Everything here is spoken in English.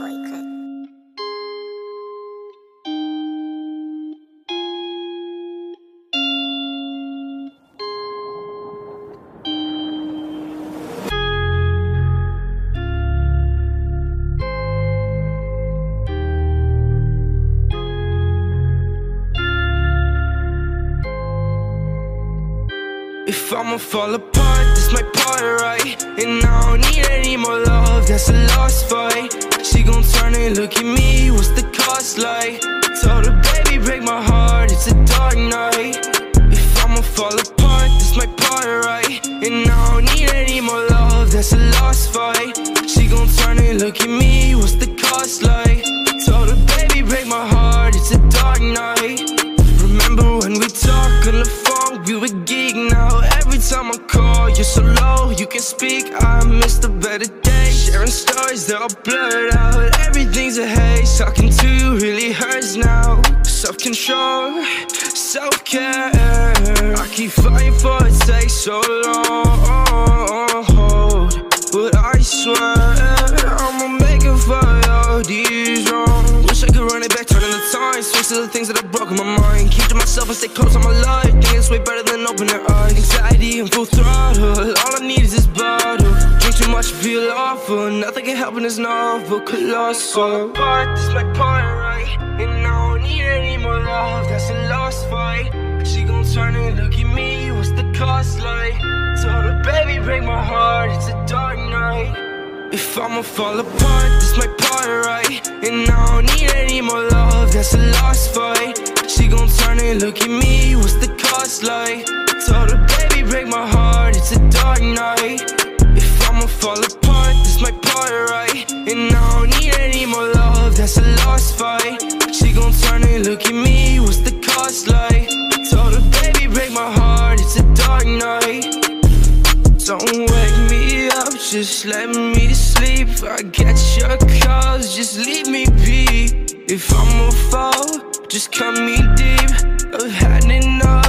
Toy Clip. If I'ma fall apart, this my part, right? And I don't need any more love, that's a lost fight. She gon' turn and look at me, what's the cost like? Told her, baby, break my heart, it's a dark night. If I'ma fall apart, this my part, right? And I don't need any more love, that's a lost fight. She gon' turn and look at me, what's the cost like? Told her, baby, break my heart, it's a dark night. Remember when we talked on the phone, we were geek now. Every time I call, you're so low, you can speak. I miss the better days, sharing stories, they're all blurred out. Everything's a haze, talking to you really hurts now. Self-control, self-care, I keep fighting for it, takes so long. But I swear, I'ma make it for all these wrongs. Wish I could run it back, turning the time, fix the things that I broke in my mind. Keep to myself and stay close on my life. Think it's way better than open their eyes. Anxiety and full throttle, all I need is this bottle. Drink too much, feel awful. Nothing can help in this novel, colossal. But this my part, right? And I don't need any more love, that's a lost fight. She gon' turn and look at me, what's the cost like? Told her, baby, break my heart, it's a dark night. If I'ma fall apart, this my part, right? And I don't need any more love, that's a lost fight. She gon' turn and look at me, what's the cost like? Told her, baby, break my heart, it's a dark night. If I'ma fall apart, this my part, right? And I don't need any more love, that's a lost fight. She gon' turn and look at me, what's the cost like? Told her, baby, break my heart, it's a dark night. Don't wake me up, just let me to sleep. I get your calls, just leave me be. If I'ma fall, just cut me deep. I've had enough.